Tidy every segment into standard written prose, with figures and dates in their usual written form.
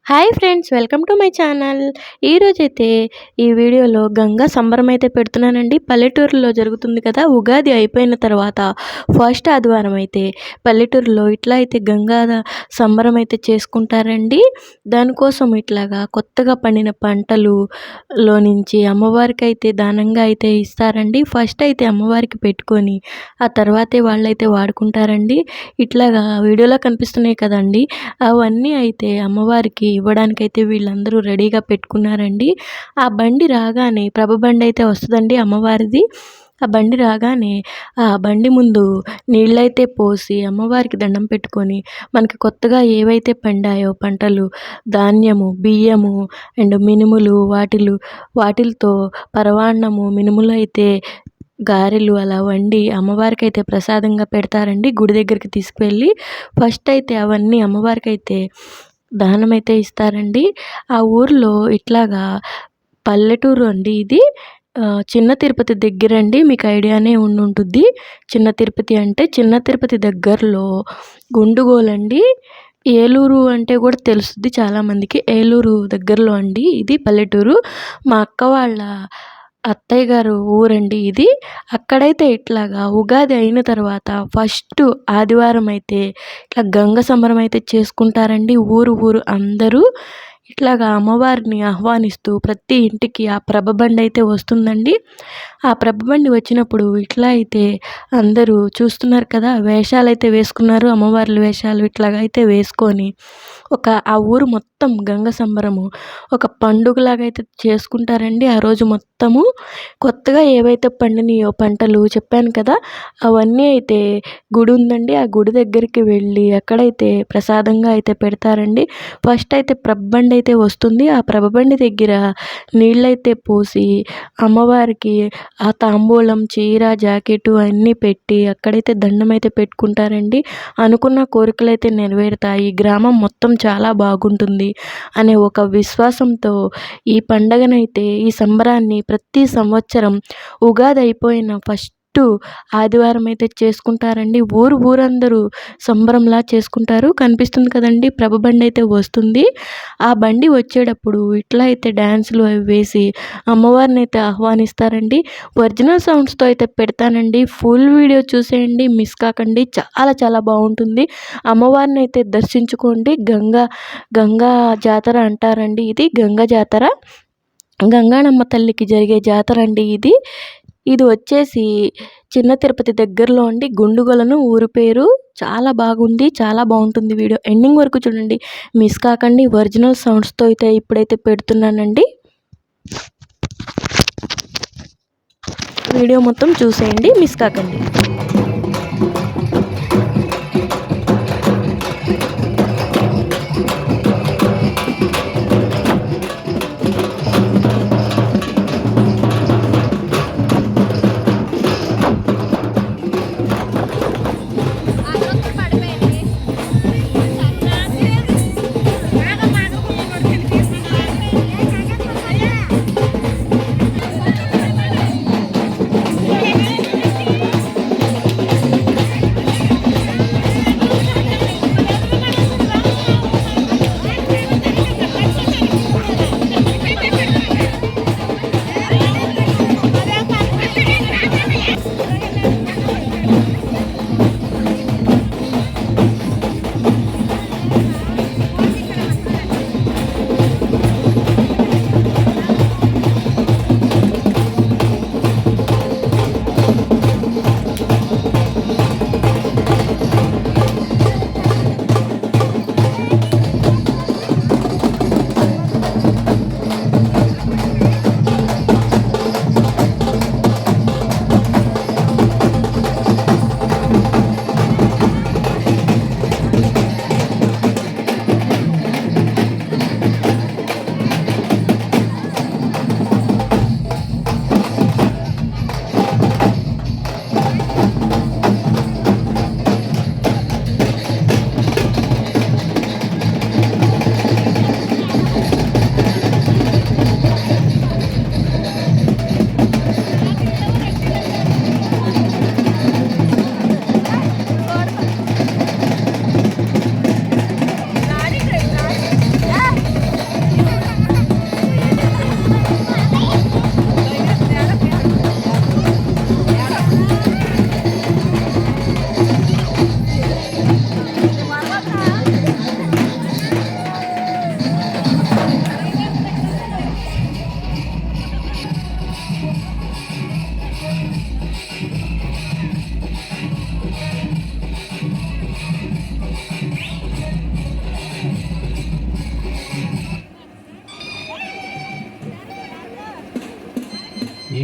Hi friends, welcome to my channel. ఈరోజైతే ఈ వీడియోలో గంగా సంబరం అయితే పెడుతున్నానండి. పల్లెటూరులో జరుగుతుంది కదా, ఉగాది అయిపోయిన తర్వాత ఫస్ట్ ఆదివారం అయితే పల్లెటూరులో ఇట్లా అయితే గంగా సంబరం అయితే చేసుకుంటారండి. దానికోసం ఇట్లాగా కొత్తగా పండిన పంటలులో నుంచి అమ్మవారికి అయితే దానంగా అయితే ఇస్తారండి. ఫస్ట్ అయితే అమ్మవారికి పెట్టుకొని ఆ తర్వాతే వాళ్ళైతే వాడుకుంటారండి. ఇట్లాగా వీడియోలో కనిపిస్తున్నాయి కదండి, అవన్నీ అయితే అమ్మవారికి ఇవ్వడానికైతే వీళ్ళందరూ రెడీగా పెట్టుకున్నారండి. ఆ బండి రాగానే ప్రభ బండి అయితే వస్తుందండి అమ్మవారిది. ఆ బండి రాగానే ఆ బండి ముందు నీళ్ళైతే పోసి అమ్మవారికి దండం పెట్టుకొని మనకి కొత్తగా ఏవైతే పండాయో పంటలు, ధాన్యము, బియ్యము అండ్ మినుములు వాటిలతో పరవాన్నము, మినుములు అయితే గారెలు అలా వండి అమ్మవారికి అయితే ప్రసాదంగా పెడతారండి. గుడి దగ్గరికి తీసుకువెళ్ళి ఫస్ట్ అయితే అవన్నీ అమ్మవారికి అయితే దానం అయితే ఇస్తారండి. ఆ ఊర్లో ఇట్లాగా పల్లెటూరు అండి ఇది. చిన్న తిరుపతి దగ్గరండి, మీకు ఐడియానే ఉండుంటుంది. చిన్న తిరుపతి అంటే చిన్న తిరుపతి దగ్గరలో గుండుగోలండి. ఏలూరు అంటే కూడా తెలుస్తుంది చాలామందికి. ఏలూరు దగ్గరలో అండి ఇది పల్లెటూరు. మా అక్క వాళ్ళ అత్తయ్య గారు ఊరండి ఇది. అక్కడైతే ఇట్లాగా ఉగాది అయిన తర్వాత ఫస్ట్ ఆదివారం అయితే ఇట్లా గంగ సంబరం అయితే చేసుకుంటారండి. ఊరు అందరూ ఇట్లాగా అమ్మవారిని ఆహ్వానిస్తూ ప్రతి ఇంటికి ఆ ప్రభ బండి అయితే వస్తుందండి. ఆ ప్రభ బండి వచ్చినప్పుడు ఇట్లా అయితే అందరూ చూస్తున్నారు కదా, వేషాలు అయితే వేసుకున్నారు. అమ్మవార్ల వేషాలు ఇట్లాగైతే అయితే వేసుకొని ఆ ఊరు మొత్తం గంగ సంబరము ఒక పండుగలాగా అయితే చేసుకుంటారండి. ఆ రోజు మొత్తము కొత్తగా ఏవైతే పండినాయో పంటలు చెప్పాను కదా, అవన్నీ అయితే గుడి ఉందండి. ఆ గుడి దగ్గరికి వెళ్ళి అక్కడైతే ప్రసాదంగా అయితే పెడతారండి. ఫస్ట్ అయితే ప్రభబండి అయితే వస్తుంది. ఆ ప్రభబండి దగ్గర నీళ్ళైతే పోసి అమ్మవారికి ఆ తాంబూలం, చీర, జాకెట్ అన్నీ పెట్టి అక్కడైతే దండం అయితే పెట్టుకుంటారండి. అనుకున్న కోరికలు అయితే నెరవేరుతాయి, గ్రామం మొత్తం చాలా బాగుంటుంది అనే ఒక విశ్వాసంతో ఈ పండగనైతే, ఈ సంబరాన్ని ప్రతి సంవత్సరం ఉగాది అయిపోయిన ఫస్ట్ ఆదివారం అయితే చేసుకుంటారండి. ఊరందరూ సంబరంలా చేసుకుంటారు. కనిపిస్తుంది కదండి, ప్రభ బండి అయితే వస్తుంది. ఆ బండి వచ్చేటప్పుడు ఇట్లా అయితే డ్యాన్సులు అవి వేసి అమ్మవారిని అయితే ఆహ్వానిస్తారండి. ఒరిజినల్ సౌండ్స్తో అయితే పెడతానండి, ఫుల్ వీడియో చూసేయండి, మిస్ కాకండి. చాలా బాగుంటుంది. అమ్మవారిని అయితే దర్శించుకోండి. గంగా జాతర అంటారండి. ఇది గంగా జాతర, గంగానమ్మ తల్లికి జరిగే జాతర అండి ఇది వచ్చేసి చిన్న తిరుపతి దగ్గరలో అండి. గుండుగొలను ఊరి పేరు. చాలా బాగుంది, చాలా బాగుంటుంది. వీడియో ఎండింగ్ వరకు చూడండి, మిస్ కాకండి. ఒరిజినల్ సౌండ్స్తో అయితే ఇప్పుడైతే పెడుతున్నానండి. వీడియో మొత్తం చూసేయండి, మిస్ కాకండి.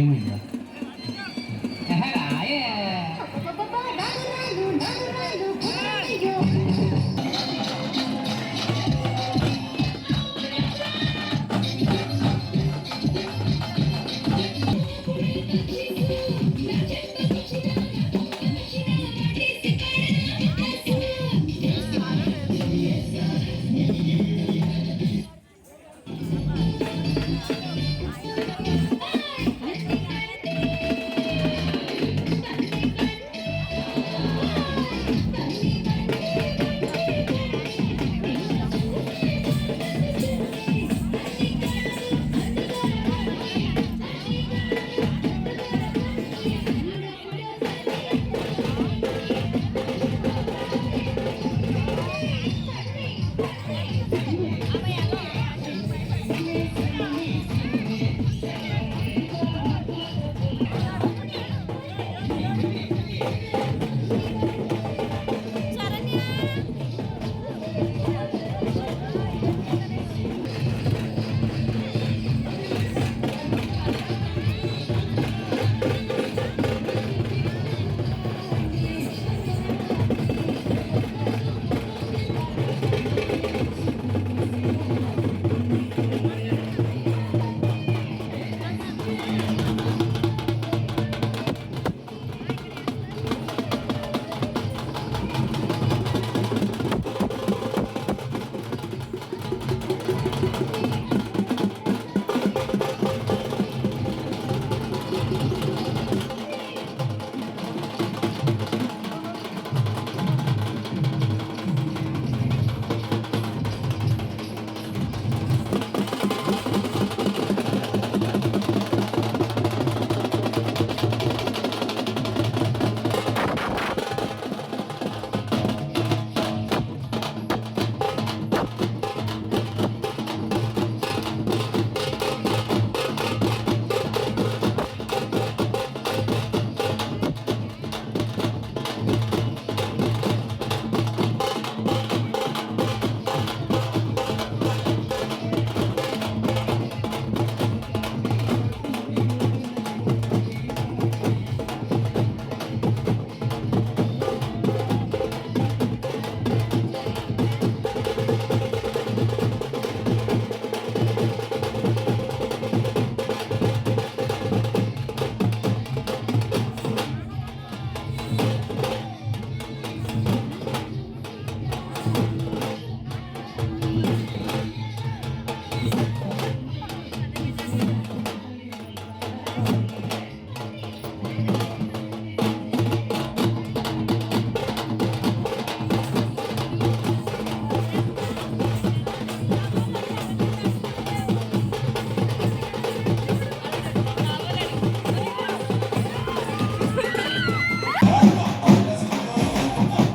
ఏమైందా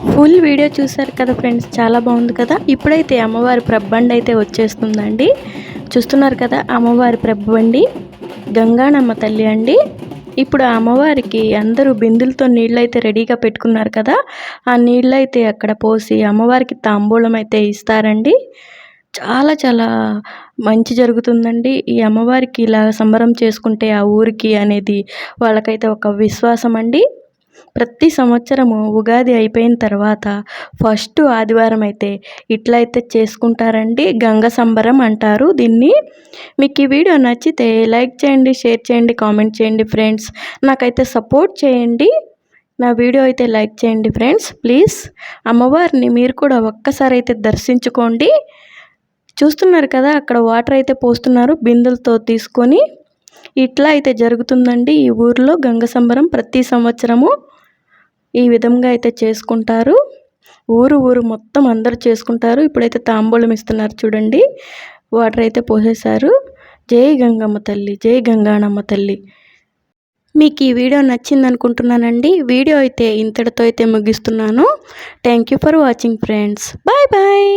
ఫుల్ వీడియో చూసారు కదా ఫ్రెండ్స్, చాలా బాగుంది కదా. ఇప్పుడైతే అమ్మవారి ప్రబ్బండి అయితే వచ్చేస్తుందండి. చూస్తున్నారు కదా అమ్మవారి ప్రబ్బండి, గంగానమ్మ తల్లి అండి. ఇప్పుడు ఆ అమ్మవారికి అందరూ బిందులతో నీళ్ళు అయితే రెడీగా పెట్టుకున్నారు కదా, ఆ నీళ్ళు అయితే అక్కడ పోసి అమ్మవారికి తాంబూలం అయితే ఇస్తారండి. చాలా చాలా మంచి జరుగుతుందండి. ఈ అమ్మవారికి ఇలా సంబరం చేసుకుంటే ఆ ఊరికి అనేది వాళ్ళకైతే ఒక విశ్వాసం అండి. ప్రతి సంవత్సరము ఉగాది అయిపోయిన తర్వాత ఫస్ట్ ఆదివారం అయితే ఇట్లయితే చేసుకుంటారండి. గంగ సంబరం అంటారు దీన్ని. మీకు ఈ వీడియో నచ్చితే లైక్ చేయండి, షేర్ చేయండి, కామెంట్ చేయండి ఫ్రెండ్స్. నాకైతే సపోర్ట్ చేయండి. నా వీడియో అయితే లైక్ చేయండి ఫ్రెండ్స్ ప్లీజ్. అమ్మవారిని మీరు కూడా ఒక్కసారి అయితే దర్శించుకోండి. చూస్తున్నారు కదా అక్కడ వాటర్ అయితే పోస్తున్నారు బిందెలతో తీసుకొని. ఇట్లా అయితే జరుగుతుందండి ఈ ఊర్లో గంగ సంబరం. ప్రతి సంవత్సరము ఈ విధంగా అయితే చేసుకుంటారు. ఊరు మొత్తం అందరూ చేసుకుంటారు. ఇప్పుడైతే తాంబూలం ఇస్తున్నారు చూడండి, వాటర్ అయితే పోసేశారు. జై గంగమ్మ తల్లి, జై గంగానమ్మ తల్లి. మీకు ఈ వీడియో నచ్చింది అనుకుంటున్నానండి. వీడియో అయితే ఇంతటితో అయితే ముగిస్తున్నాను. Thank you for watching friends. Bye bye.